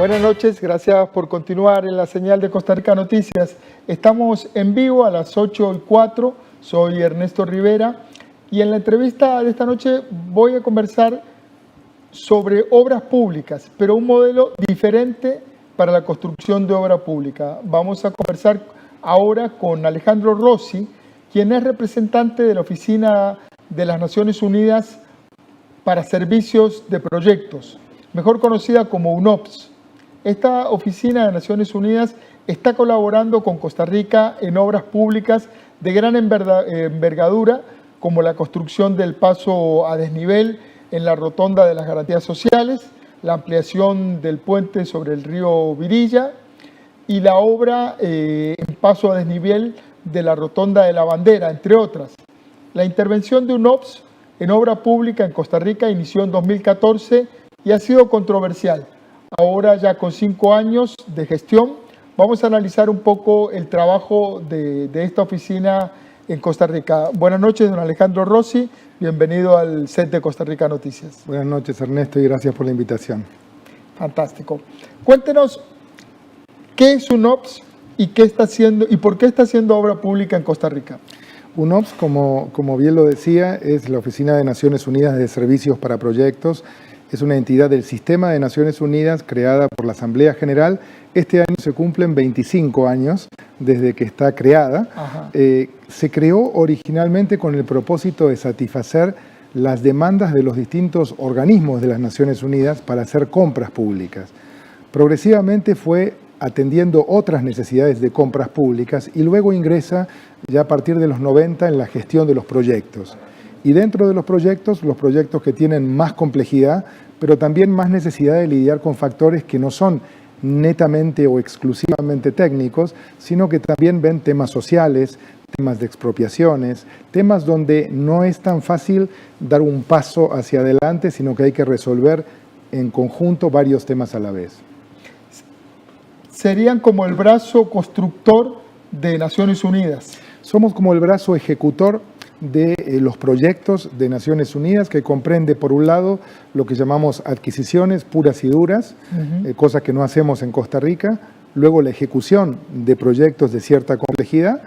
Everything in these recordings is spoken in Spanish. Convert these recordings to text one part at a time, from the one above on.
Buenas noches, gracias por continuar en la señal de Costa Rica Noticias. Estamos en vivo a las 8:04, soy Ernesto Rivera y en la entrevista de esta noche voy a conversar sobre obras públicas, pero un modelo diferente para la construcción de obra pública. Vamos a conversar ahora con Alejandro Rossi, quien es representante de la Oficina de las Naciones Unidas para Servicios de Proyectos, mejor conocida como UNOPS. Esta Oficina de Naciones Unidas está colaborando con Costa Rica en obras públicas de gran envergadura, como la construcción del paso a desnivel en la rotonda de las Garantías Sociales, la ampliación del puente sobre el río Virilla y la obra en paso a desnivel de la rotonda de la Bandera, entre otras. La intervención de UNOPS en obra pública en Costa Rica inició en 2014 y ha sido controversial. Ahora ya con 5 años de gestión, vamos a analizar un poco el trabajo de esta oficina en Costa Rica. Buenas noches, don Alejandro Rossi. Bienvenido al set de Costa Rica Noticias. Buenas noches, Ernesto, y gracias por la invitación. Fantástico. Cuéntenos qué es UNOPS y qué está haciendo y por qué está haciendo obra pública en Costa Rica. UNOPS, como bien lo decía, es la Oficina de Naciones Unidas de Servicios para Proyectos. Es una entidad del Sistema de Naciones Unidas creada por la Asamblea General. Este año se cumplen 25 años desde que está creada. Se creó originalmente con el propósito de satisfacer las demandas de los distintos organismos de las Naciones Unidas para hacer compras públicas. Progresivamente fue atendiendo otras necesidades de compras públicas y luego ingresa ya a partir de los 90 en la gestión de los proyectos. Y dentro de los proyectos que tienen más complejidad, pero también más necesidad de lidiar con factores que no son netamente o exclusivamente técnicos, sino que también ven temas sociales, temas de expropiaciones, temas donde no es tan fácil dar un paso hacia adelante, sino que hay que resolver en conjunto varios temas a la vez. Serían como el brazo constructor de Naciones Unidas. Somos como el brazo ejecutor de los proyectos de Naciones Unidas, que comprende, por un lado, lo que llamamos adquisiciones puras y duras, cosa que no hacemos en Costa Rica, luego la ejecución de proyectos de cierta complejidad,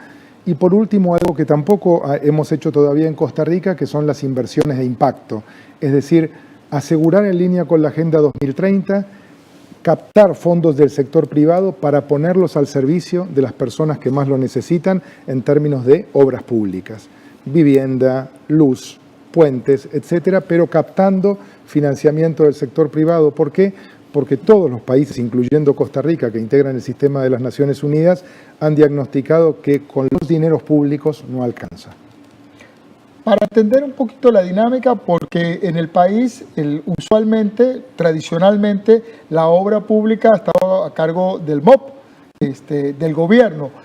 y por último, algo que tampoco hemos hecho todavía en Costa Rica, que son las inversiones de impacto, es decir, asegurar en línea con la Agenda 2030, captar fondos del sector privado para ponerlos al servicio de las personas que más lo necesitan en términos de obras públicas. Vivienda, luz, puentes, etcétera, pero captando financiamiento del sector privado. ¿Por qué? Porque todos los países, incluyendo Costa Rica, que integran el sistema de las Naciones Unidas, han diagnosticado que con los dineros públicos no alcanza. Para entender un poquito la dinámica, porque en el país usualmente, tradicionalmente, la obra pública ha estado a cargo del MOP, del gobierno.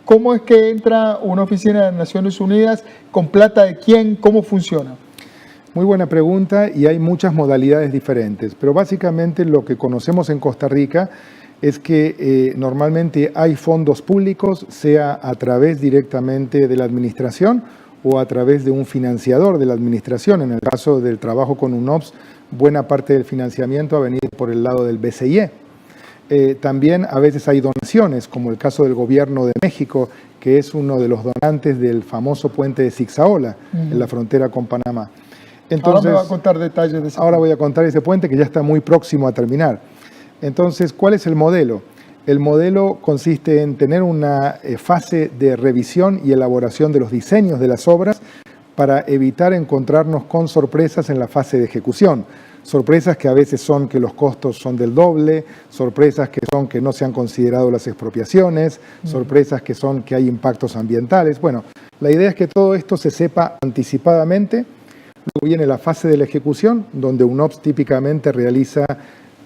¿Cómo es que entra una oficina de Naciones Unidas? ¿Con plata de quién? ¿Cómo funciona? Muy buena pregunta y hay muchas modalidades diferentes, pero básicamente lo que conocemos en Costa Rica es que normalmente hay fondos públicos, sea a través directamente de la administración o a través de un financiador de la administración. En el caso del trabajo con UNOPS, buena parte del financiamiento ha venido por el lado del BCIE. También a veces hay donaciones, como el caso del Gobierno de México, que es uno de los donantes del famoso puente de Zigzaola, en la frontera con Panamá. Entonces, ahora me va a contar detalles de ese puente. Voy a contar ese puente que ya está muy próximo a terminar. Entonces, ¿cuál es el modelo? El modelo consiste en tener una fase de revisión y elaboración de los diseños de las obras para evitar encontrarnos con sorpresas en la fase de ejecución. Sorpresas que a veces son que los costos son del doble, sorpresas que son que no se han considerado las expropiaciones, sorpresas que son que hay impactos ambientales. Bueno, la idea es que todo esto se sepa anticipadamente. Luego viene la fase de la ejecución, donde UNOPS típicamente realiza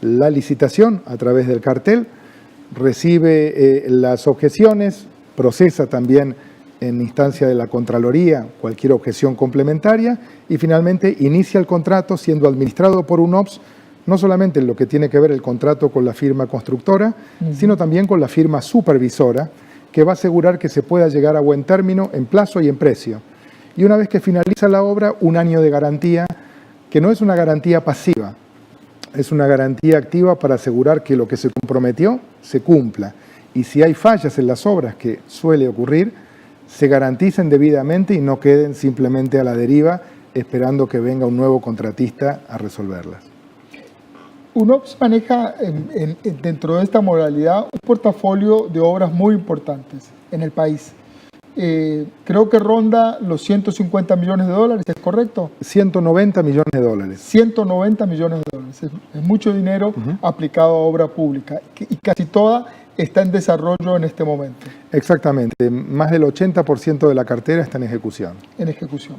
la licitación a través del cartel, recibe las objeciones, procesa también en instancia de la Contraloría cualquier objeción complementaria y finalmente inicia el contrato siendo administrado por UNOPS, no solamente en lo que tiene que ver el contrato con la firma constructora, sino también con la firma supervisora, que va a asegurar que se pueda llegar a buen término en plazo y en precio. Y una vez que finaliza la obra, un año de garantía, que no es una garantía pasiva, es una garantía activa para asegurar que lo que se comprometió se cumpla. Y si hay fallas en las obras, que suele ocurrir, se garanticen debidamente y no queden simplemente a la deriva esperando que venga un nuevo contratista a resolverlas. UNOPS maneja dentro de esta modalidad un portafolio de obras muy importantes en el país. Creo que ronda los 150 millones de dólares, ¿es correcto? 190 millones de dólares. 190 millones de dólares. Es mucho dinero aplicado a obra pública y casi toda está en desarrollo en este momento. Exactamente. Más del 80% de la cartera está en ejecución. En ejecución.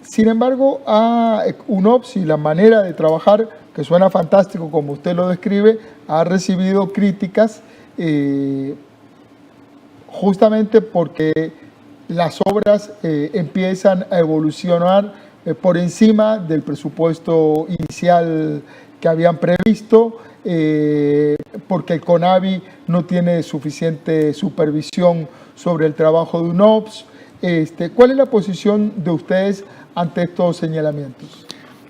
Sin embargo, a UNOPS y la manera de trabajar, que suena fantástico como usted lo describe, ha recibido críticas justamente porque las obras empiezan a evolucionar por encima del presupuesto inicial que habían previsto, porque el CONAVI no tiene suficiente supervisión sobre el trabajo de UNOPS. ¿Cuál es la posición de ustedes ante estos señalamientos?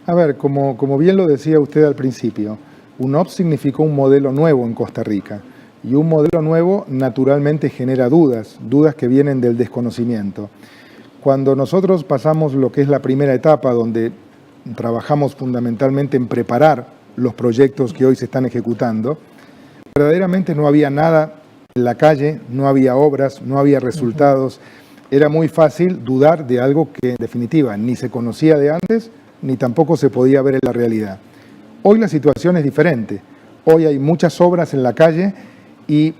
A ver, como bien lo decía usted al principio, UNOPS significó un modelo nuevo en Costa Rica. Y un modelo nuevo naturalmente genera dudas que vienen del desconocimiento. Cuando nosotros pasamos lo que es la primera etapa, donde trabajamos fundamentalmente en preparar los proyectos que hoy se están ejecutando, verdaderamente no había nada en la calle, no había obras, no había resultados. Era muy fácil dudar de algo que en definitiva ni se conocía de antes, ni tampoco se podía ver en la realidad. Hoy la situación es diferente. Hoy hay muchas obras en la calle y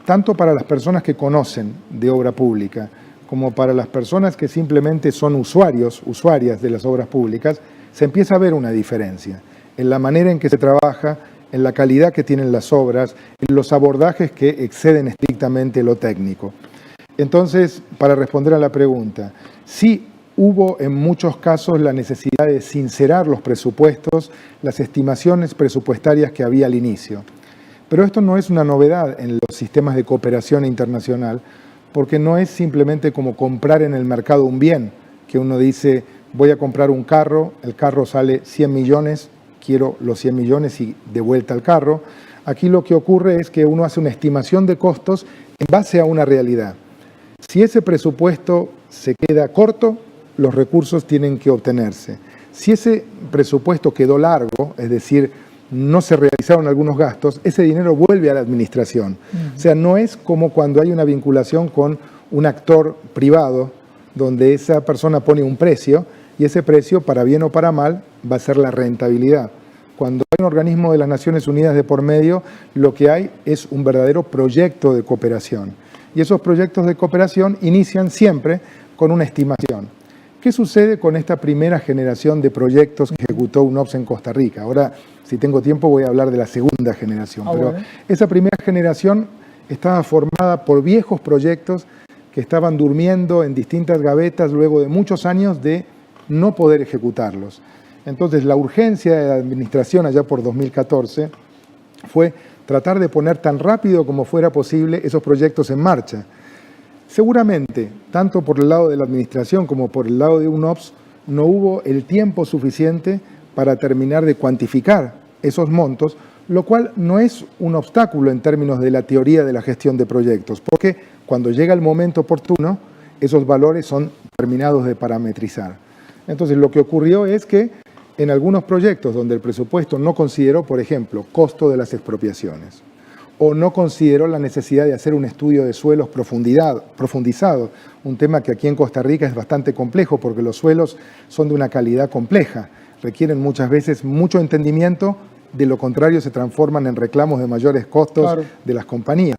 tanto para las personas que conocen de obra pública como para las personas que simplemente son usuarias de las obras públicas, se empieza a ver una diferencia en la manera en que se trabaja, en la calidad que tienen las obras, en los abordajes que exceden estrictamente lo técnico. Entonces, para responder a la pregunta, sí hubo en muchos casos la necesidad de sincerar los presupuestos, las estimaciones presupuestarias que había al inicio. Pero esto no es una novedad en los sistemas de cooperación internacional, porque no es simplemente como comprar en el mercado un bien, que uno dice, voy a comprar un carro, el carro sale 100 millones, quiero los 100 millones y de vuelta al carro. Aquí lo que ocurre es que uno hace una estimación de costos en base a una realidad. Si ese presupuesto se queda corto, los recursos tienen que obtenerse. Si ese presupuesto quedó largo, es decir, no se realizaron algunos gastos, ese dinero vuelve a la administración. O sea, no es como cuando hay una vinculación con un actor privado, donde esa persona pone un precio, y ese precio, para bien o para mal, va a ser la rentabilidad. Cuando hay un organismo de las Naciones Unidas de por medio, lo que hay es un verdadero proyecto de cooperación. Y esos proyectos de cooperación inician siempre con una estimación. ¿Qué sucede con esta primera generación de proyectos que ejecutó UNOPS en Costa Rica? Ahora, si tengo tiempo, voy a hablar de la segunda generación. Pero bueno, esa primera generación estaba formada por viejos proyectos que estaban durmiendo en distintas gavetas luego de muchos años de no poder ejecutarlos. Entonces, la urgencia de la administración allá por 2014 fue tratar de poner tan rápido como fuera posible esos proyectos en marcha. Seguramente, tanto por el lado de la administración como por el lado de UNOPS, no hubo el tiempo suficiente para terminar de cuantificar esos montos, lo cual no es un obstáculo en términos de la teoría de la gestión de proyectos, porque cuando llega el momento oportuno, esos valores son terminados de parametrizar. Entonces, lo que ocurrió es que en algunos proyectos donde el presupuesto no consideró, por ejemplo, costo de las expropiaciones, o no consideró la necesidad de hacer un estudio de suelos profundizado, un tema que aquí en Costa Rica es bastante complejo porque los suelos son de una calidad compleja, requieren muchas veces mucho entendimiento, de lo contrario se transforman en reclamos de mayores costos de las compañías.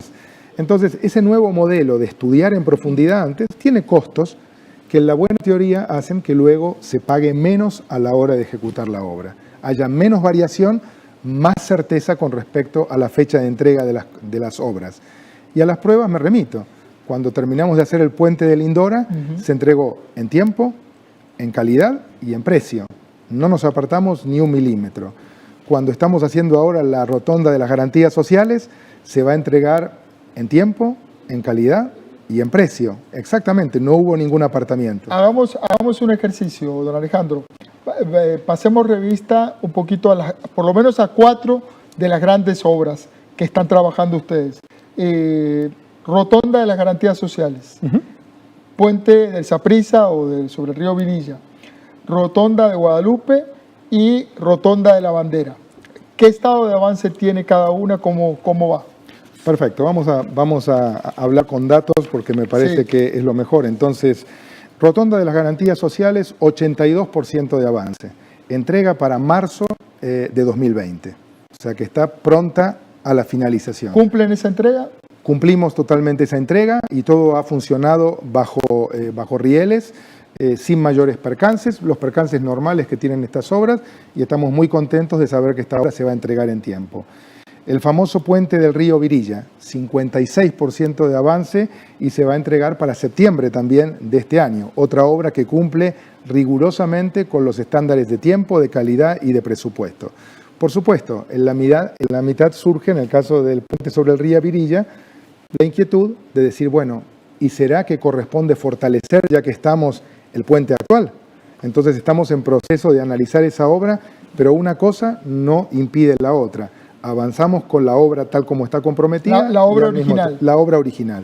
Entonces, ese nuevo modelo de estudiar en profundidad antes tiene costos que en la buena teoría hacen que luego se pague menos a la hora de ejecutar la obra. Haya menos variación, más certeza con respecto a la fecha de entrega de las obras. Y a las pruebas me remito. Cuando terminamos de hacer el puente de Lindora, se entregó en tiempo, en calidad y en precio. No nos apartamos ni un milímetro. Cuando estamos haciendo ahora la rotonda de las garantías sociales, se va a entregar en tiempo, en calidad y en precio. Exactamente, no hubo ningún apartamiento. Hagamos un ejercicio, don Alejandro. pasemos revista un poquito por lo menos a 4 de las grandes obras que están trabajando ustedes. Rotonda de las Garantías Sociales, Puente del Saprissa sobre el río Vinilla, Rotonda de Guadalupe y Rotonda de la Bandera. ¿Qué estado de avance tiene cada una? ¿Cómo va? Perfecto, vamos a hablar con datos porque me parece que es lo mejor. Entonces, Rotonda de las Garantías Sociales, 82% de avance. Entrega para marzo de 2020. O sea que está pronta a la finalización. ¿Cumplen esa entrega? Cumplimos totalmente esa entrega y todo ha funcionado bajo rieles, sin mayores percances, los percances normales que tienen estas obras, y estamos muy contentos de saber que esta obra se va a entregar en tiempo. El famoso puente del río Virilla, 56% de avance y se va a entregar para septiembre también de este año. Otra obra que cumple rigurosamente con los estándares de tiempo, de calidad y de presupuesto. Por supuesto, en la mitad surge, en el caso del puente sobre el río Virilla, la inquietud de decir, bueno, ¿y será que corresponde fortalecer, ya que estamos, el puente actual? Entonces estamos en proceso de analizar esa obra, pero una cosa no impide la otra. Avanzamos con la obra tal como está comprometida. La obra original. La obra original.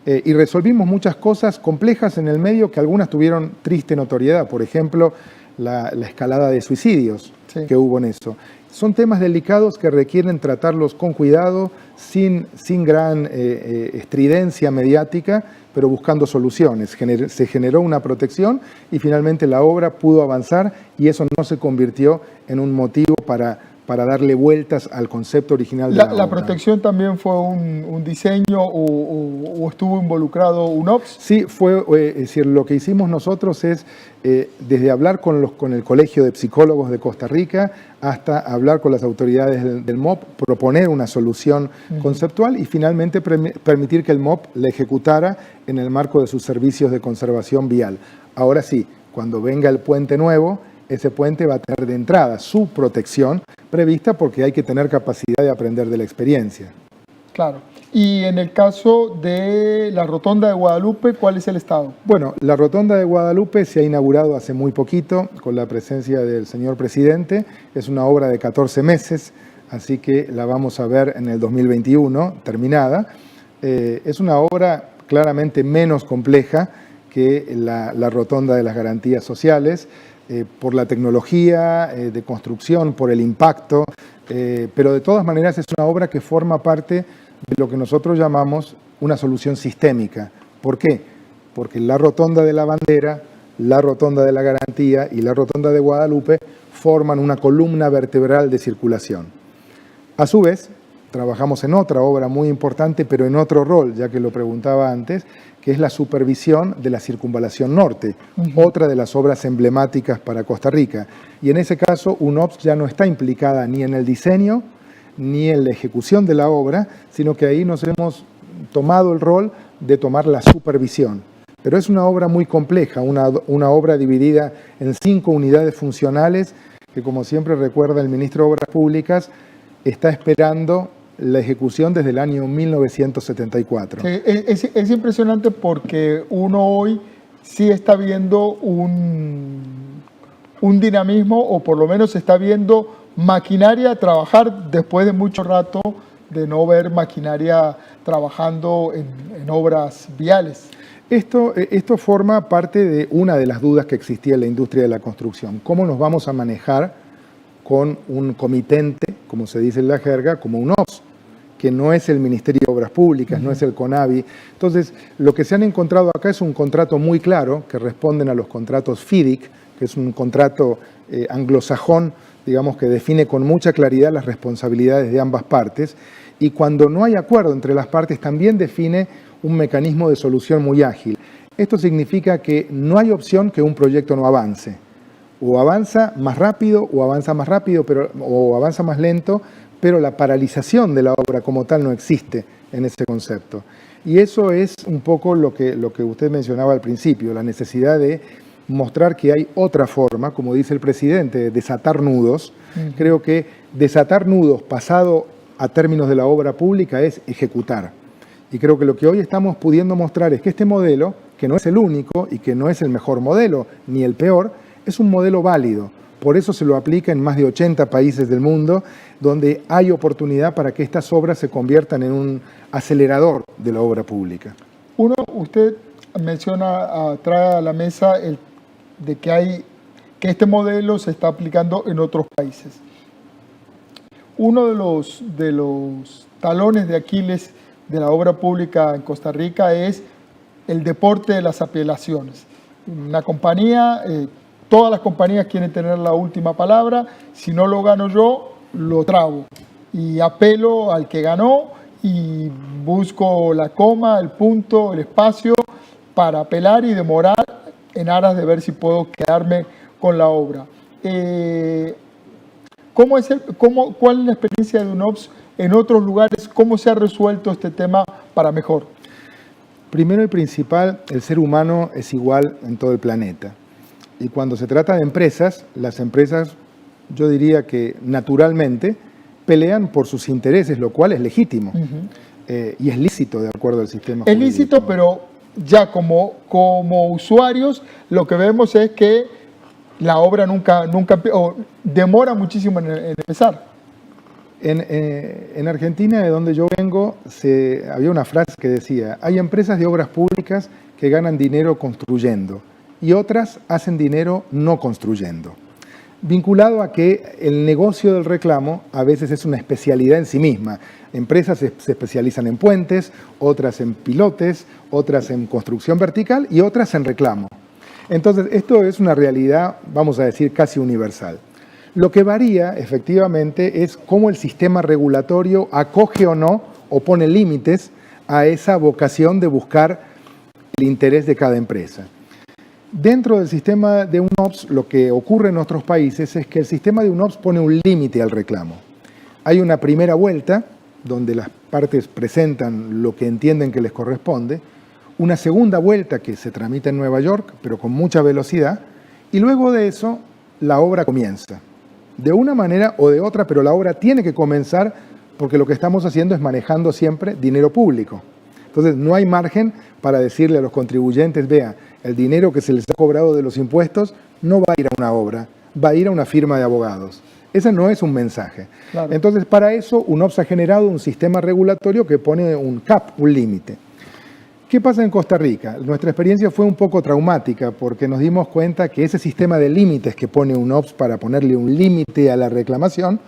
Y resolvimos muchas cosas complejas en el medio que algunas tuvieron triste notoriedad. Por ejemplo, la escalada de suicidios que hubo en eso. Son temas delicados que requieren tratarlos con cuidado, sin gran estridencia mediática, pero buscando soluciones. Se generó una protección y finalmente la obra pudo avanzar y eso no se convirtió en un motivo para darle vueltas al concepto original de la obra. ¿La protección también fue un diseño o estuvo involucrado UNOPS? Sí, es decir, lo que hicimos nosotros es desde hablar con el Colegio de Psicólogos de Costa Rica hasta hablar con las autoridades del MOP, proponer una solución conceptual y finalmente permitir que el MOP la ejecutara en el marco de sus servicios de conservación vial. Ahora sí, cuando venga el puente nuevo, ese puente va a tener de entrada su protección prevista porque hay que tener capacidad de aprender de la experiencia. Claro. Y en el caso de la Rotonda de Guadalupe, ¿cuál es el estado? Bueno, la Rotonda de Guadalupe se ha inaugurado hace muy poquito con la presencia del señor presidente. Es una obra de 14 meses, así que la vamos a ver en el 2021 terminada. Es una obra claramente menos compleja que la Rotonda de las Garantías Sociales, por la tecnología de construcción, por el impacto, pero de todas maneras es una obra que forma parte de lo que nosotros llamamos una solución sistémica. ¿Por qué? Porque la Rotonda de la Bandera, la Rotonda de la Garantía y la Rotonda de Guadalupe forman una columna vertebral de circulación. A su vez, trabajamos en otra obra muy importante, pero en otro rol, ya que lo preguntaba antes, que es la supervisión de la Circunvalación Norte, otra de las obras emblemáticas para Costa Rica. Y en ese caso, UNOPS ya no está implicada ni en el diseño, ni en la ejecución de la obra, sino que ahí nos hemos tomado el rol de tomar la supervisión. Pero es una obra muy compleja, una obra dividida en 5 unidades funcionales, que como siempre recuerda el ministro de Obras Públicas, está esperando la ejecución desde el año 1974. Sí, es impresionante porque uno hoy sí está viendo un dinamismo, o por lo menos está viendo maquinaria trabajar después de mucho rato de no ver maquinaria trabajando en obras viales. Esto forma parte de una de las dudas que existía en la industria de la construcción. ¿Cómo nos vamos a manejar con un comitente, como se dice en la jerga, como un UNOPS, que no es el Ministerio de Obras Públicas, no es el CONAVI? Entonces, lo que se han encontrado acá es un contrato muy claro, que responden a los contratos FIDIC, que es un contrato anglosajón, digamos, que define con mucha claridad las responsabilidades de ambas partes, y cuando no hay acuerdo entre las partes también define un mecanismo de solución muy ágil. Esto significa que no hay opción que un proyecto no avance. O avanza más rápido, o avanza más rápido, o avanza más lento, pero la paralización de la obra como tal no existe en ese concepto. Y eso es un poco lo que usted mencionaba al principio, la necesidad de mostrar que hay otra forma, como dice el presidente, de desatar nudos. Creo que desatar nudos pasado a términos de la obra pública es ejecutar. Y creo que lo que hoy estamos pudiendo mostrar es que este modelo, que no es el único y que no es el mejor modelo, ni el peor, es un modelo válido, Por eso se lo aplica en más de 80 países del mundo, donde hay oportunidad para que estas obras se conviertan en un acelerador de la obra pública. Usted menciona, trae a la mesa de que este modelo se está aplicando en otros países. Uno de los talones de Aquiles de la obra pública en Costa Rica es el deporte de las apelaciones. Una compañía, todas las compañías quieren tener la última palabra. Si no lo gano yo, lo trabo y apelo al que ganó y busco la coma, el punto, el espacio para apelar y demorar en aras de ver si puedo quedarme con la obra. ¿Cuál es la experiencia de UNOPS en otros lugares? ¿Cómo se ha resuelto este tema para mejor? Primero y principal, el ser humano es igual en todo el planeta. Y cuando se trata de empresas, las empresas, yo diría que naturalmente, pelean por sus intereses, lo cual es legítimo. Y es lícito de acuerdo al sistema jurídico. Es lícito, pero ya como usuarios, lo que vemos es que la obra nunca demora muchísimo en empezar. En Argentina, de donde yo vengo, había una frase que decía: hay empresas de obras públicas que ganan dinero construyendo y otras hacen dinero no construyendo. Vinculado a que el negocio del reclamo a veces es una especialidad en sí misma. Empresas se especializan en puentes, otras en pilotes, otras en construcción vertical y otras en reclamo. Entonces, esto es una realidad, vamos a decir, casi universal. Lo que varía, efectivamente, es cómo el sistema regulatorio acoge o no, o pone límites a esa vocación de buscar el interés de cada empresa. Dentro del sistema de UNOPS, lo que ocurre en otros países es que el sistema de UNOPS pone un límite al reclamo. Hay una primera vuelta, donde las partes presentan lo que entienden que les corresponde, una segunda vuelta que se tramita en Nueva York, pero con mucha velocidad, y luego de eso la obra comienza. De una manera o de otra, pero la obra tiene que comenzar porque lo que estamos haciendo es manejando siempre dinero público. Entonces no hay margen para decirle a los contribuyentes: vea, el dinero que se les ha cobrado de los impuestos no va a ir a una obra, va a ir a una firma de abogados. Ese no es un mensaje. Claro. Entonces, para eso, UNOPS ha generado un sistema regulatorio que pone un cap, un límite. ¿Qué pasa en Costa Rica? Nuestra experiencia fue un poco traumática porque nos dimos cuenta que ese sistema de límites que pone UNOPS para ponerle un límite a la reclamación,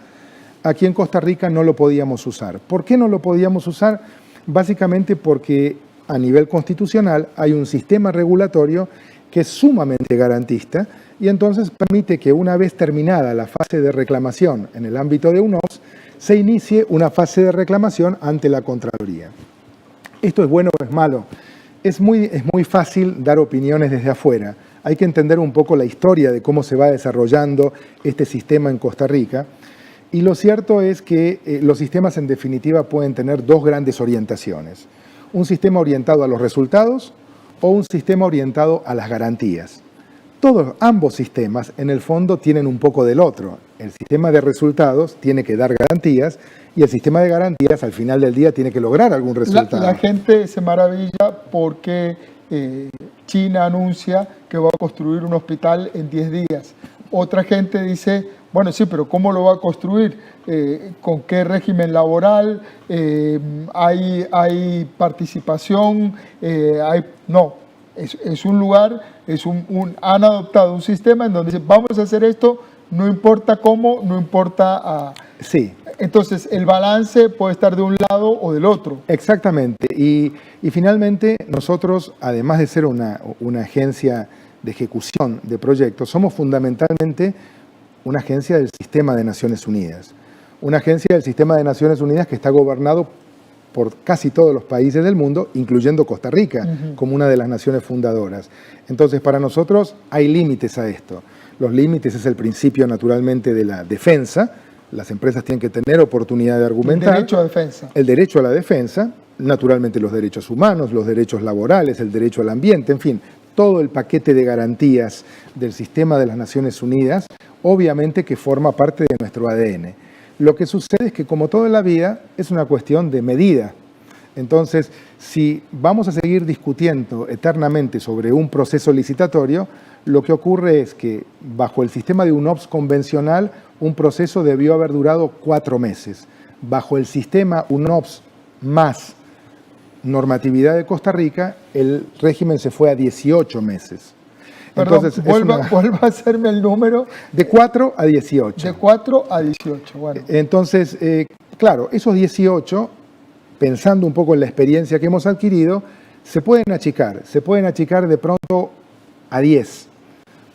aquí en Costa Rica no lo podíamos usar. ¿Por qué no lo podíamos usar? Básicamente porque a nivel constitucional hay un sistema regulatorio que es sumamente garantista y entonces permite que una vez terminada la fase de reclamación en el ámbito de UNOPS, se inicie una fase de reclamación ante la Contraloría. ¿Esto es bueno o es malo? Es muy fácil dar opiniones desde afuera. Hay que entender un poco la historia de cómo se va desarrollando este sistema en Costa Rica. Y lo cierto es que los sistemas en definitiva pueden tener dos grandes orientaciones. Un sistema orientado a los resultados o un sistema orientado a las garantías. Ambos sistemas en el fondo tienen un poco del otro. El sistema de resultados tiene que dar garantías y el sistema de garantías al final del día tiene que lograr algún resultado. La gente se maravilla porque China anuncia que va a construir un hospital en 10 días. Otra gente dice: bueno, sí, pero ¿cómo lo va a construir? ¿Con qué régimen laboral? ¿Hay participación? No, es un lugar, han adoptado un sistema en donde dicen: vamos a hacer esto, no importa cómo, no importa... Sí. Entonces, el balance puede estar de un lado o del otro. Exactamente. Y finalmente, nosotros, además de ser una agencia de ejecución de proyectos, somos fundamentalmente una agencia del Sistema de Naciones Unidas. Una agencia del Sistema de Naciones Unidas que está gobernado por casi todos los países del mundo, incluyendo Costa Rica, como una de las naciones fundadoras. Entonces, para nosotros hay límites a esto. Los límites es el principio, naturalmente, de la defensa. Las empresas tienen que tener oportunidad de argumentar. El derecho a defensa. El derecho a la defensa, naturalmente los derechos humanos, los derechos laborales, el derecho al ambiente, en fin, todo el paquete de garantías del sistema de las Naciones Unidas, obviamente que forma parte de nuestro ADN. Lo que sucede es que, como todo en la vida, es una cuestión de medida. Entonces, si vamos a seguir discutiendo eternamente sobre un proceso licitatorio, lo que ocurre es que bajo el sistema de UNOPS convencional, un proceso debió haber durado 4 meses. Bajo el sistema UNOPS más normatividad de Costa Rica, el régimen se fue a 18 meses. Perdón, vuelva a hacerme el número. De 4 a 18. De 4 a 18, bueno. Entonces, claro, esos 18, pensando un poco en la experiencia que hemos adquirido, se pueden achicar de pronto a 10.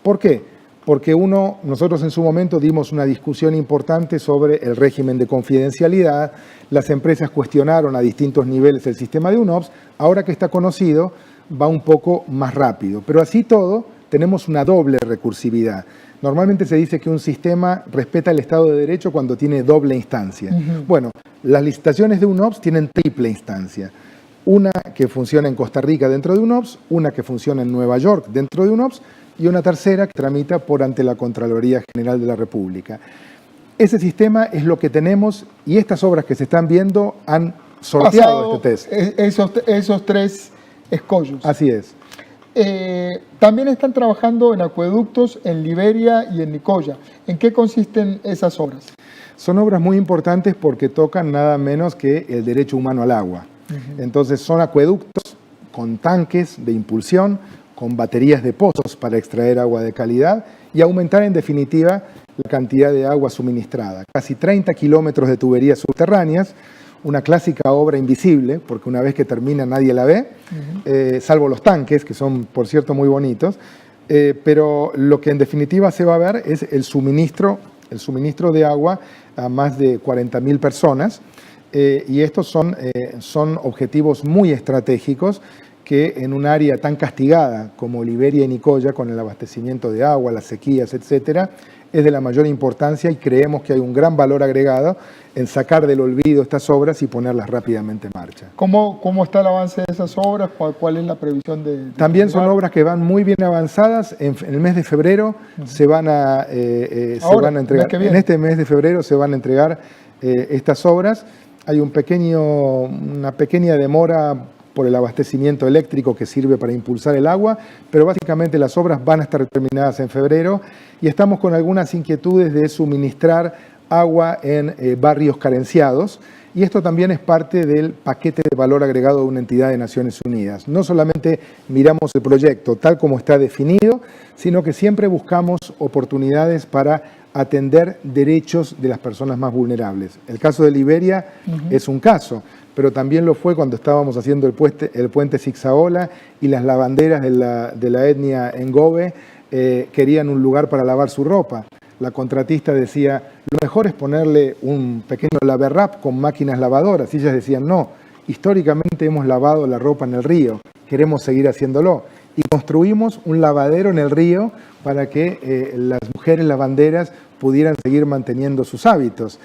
¿Por qué? Porque nosotros en su momento dimos una discusión importante sobre el régimen de confidencialidad, las empresas cuestionaron a distintos niveles el sistema de UNOPS, ahora que está conocido va un poco más rápido, pero así todo tenemos una doble recursividad. Normalmente se dice que un sistema respeta el Estado de Derecho cuando tiene doble instancia. Bueno, las licitaciones de UNOPS tienen triple instancia. Una que funciona en Costa Rica dentro de UNOPS, una que funciona en Nueva York dentro de UNOPS y una tercera que tramita ante la Contraloría General de la República. Ese sistema es lo que tenemos y estas obras que se están viendo han sorteado este test. Esos 3 escollos. Así es. También están trabajando en acueductos en Liberia y en Nicoya. ¿En qué consisten esas obras? Son obras muy importantes porque tocan nada menos que el derecho humano al agua. Entonces son acueductos con tanques de impulsión, con baterías de pozos para extraer agua de calidad y aumentar en definitiva la cantidad de agua suministrada. Casi 30 kilómetros de tuberías subterráneas, una clásica obra invisible, porque una vez que termina nadie la ve, salvo los tanques, que son, por cierto, muy bonitos, pero lo que en definitiva se va a ver es el suministro de agua a más de 40.000 personas, y estos son objetivos muy estratégicos que en un área tan castigada como Liberia y Nicoya, con el abastecimiento de agua, las sequías, etcétera, es de la mayor importancia y creemos que hay un gran valor agregado en sacar del olvido estas obras y ponerlas rápidamente en marcha. ¿Cómo está el avance de esas obras? ¿Cuál es la previsión de También son obras que van muy bien avanzadas. En el mes de febrero se van a entregar. En este mes de febrero se van a entregar estas obras. Hay una pequeña demora por el abastecimiento eléctrico que sirve para impulsar el agua, pero básicamente las obras van a estar terminadas en febrero y estamos con algunas inquietudes de suministrar agua en barrios carenciados y esto también es parte del paquete de valor agregado de una entidad de Naciones Unidas. No solamente miramos el proyecto tal como está definido, sino que siempre buscamos oportunidades para atender derechos de las personas más vulnerables. El caso de Liberia es un caso, pero también lo fue cuando estábamos haciendo el puente Zigzaola y las lavanderas de la etnia Ngobe querían un lugar para lavar su ropa. La contratista decía, lo mejor es ponerle un pequeño laverrap con máquinas lavadoras. Y ellas decían, no, históricamente hemos lavado la ropa en el río, queremos seguir haciéndolo. Y construimos un lavadero en el río para que las mujeres lavanderas pudieran seguir manteniendo sus hábitos.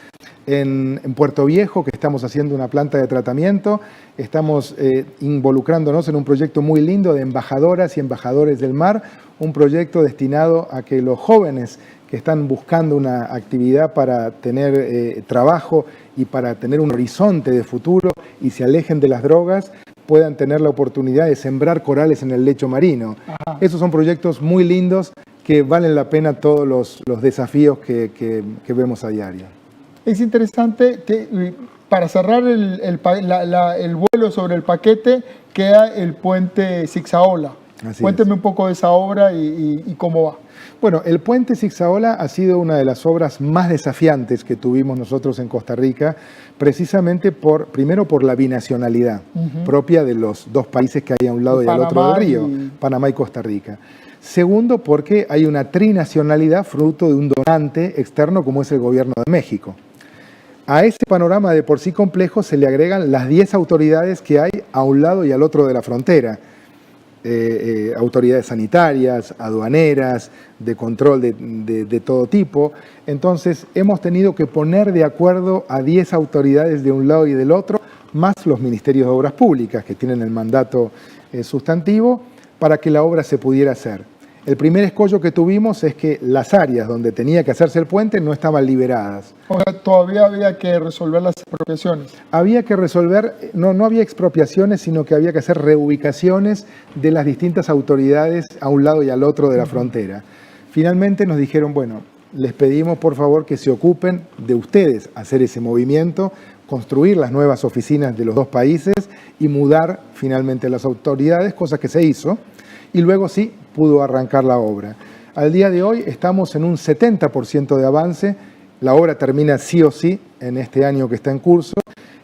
En Puerto Viejo, que estamos haciendo una planta de tratamiento, estamos involucrándonos en un proyecto muy lindo de embajadoras y embajadores del mar, un proyecto destinado a que los jóvenes que están buscando una actividad para tener trabajo y para tener un horizonte de futuro y se alejen de las drogas, puedan tener la oportunidad de sembrar corales en el lecho marino. Esos son proyectos muy lindos que valen la pena todos los desafíos que vemos a diario. Es interesante que para cerrar el vuelo sobre el paquete queda el puente Zigzaola. Cuénteme un poco de esa obra y cómo va. Bueno, el puente Zigzaola ha sido una de las obras más desafiantes que tuvimos nosotros en Costa Rica, precisamente primero por la binacionalidad propia de los dos países que hay a un lado y al otro del río, Panamá y Costa Rica. Segundo, porque hay una trinacionalidad fruto de un donante externo como es el gobierno de México. A ese panorama de por sí complejo se le agregan las 10 autoridades que hay a un lado y al otro de la frontera. Autoridades sanitarias, aduaneras, de control de todo tipo. Entonces hemos tenido que poner de acuerdo a 10 autoridades de un lado y del otro, más los ministerios de obras públicas que tienen el mandato sustantivo, para que la obra se pudiera hacer. El primer escollo que tuvimos es que las áreas donde tenía que hacerse el puente no estaban liberadas. O sea, todavía había que resolver las expropiaciones. Había que resolver, no había expropiaciones, sino que había que hacer reubicaciones de las distintas autoridades a un lado y al otro de la frontera. Finalmente nos dijeron, bueno, les pedimos por favor que se ocupen de ustedes hacer ese movimiento, construir las nuevas oficinas de los dos países y mudar finalmente a las autoridades, cosa que se hizo, y luego sí pudo arrancar la obra. Al día de hoy estamos en un 70% de avance, la obra termina sí o sí en este año que está en curso.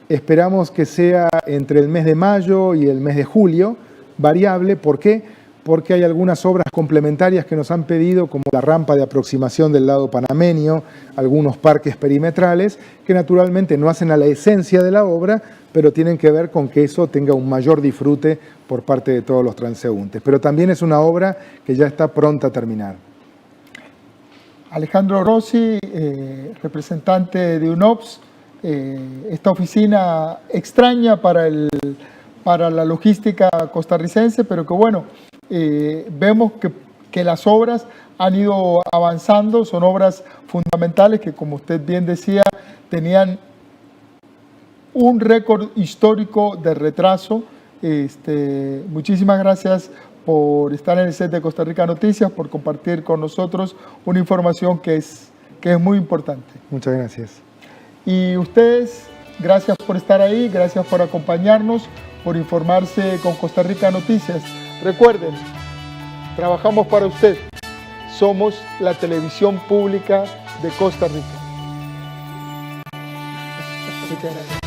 Esperamos que sea entre el mes de mayo y el mes de julio, variable. ¿Por qué? Porque hay algunas obras complementarias que nos han pedido, como la rampa de aproximación del lado panameño, algunos parques perimetrales, que naturalmente no hacen a la esencia de la obra, pero tienen que ver con que eso tenga un mayor disfrute por parte de todos los transeúntes. Pero también es una obra que ya está pronta a terminar. Alejandro Rossi, representante de UNOPS, esta oficina extraña para la logística costarricense, pero que bueno, vemos que las obras han ido avanzando, son obras fundamentales que, como usted bien decía, tenían un récord histórico de retraso. Muchísimas gracias por estar en el set de Costa Rica Noticias, por compartir con nosotros una información que es muy importante. Muchas gracias. Y ustedes, gracias por estar ahí, gracias por acompañarnos, por informarse con Costa Rica Noticias. Recuerden, trabajamos para usted. Somos la televisión pública de Costa Rica. Muchas gracias.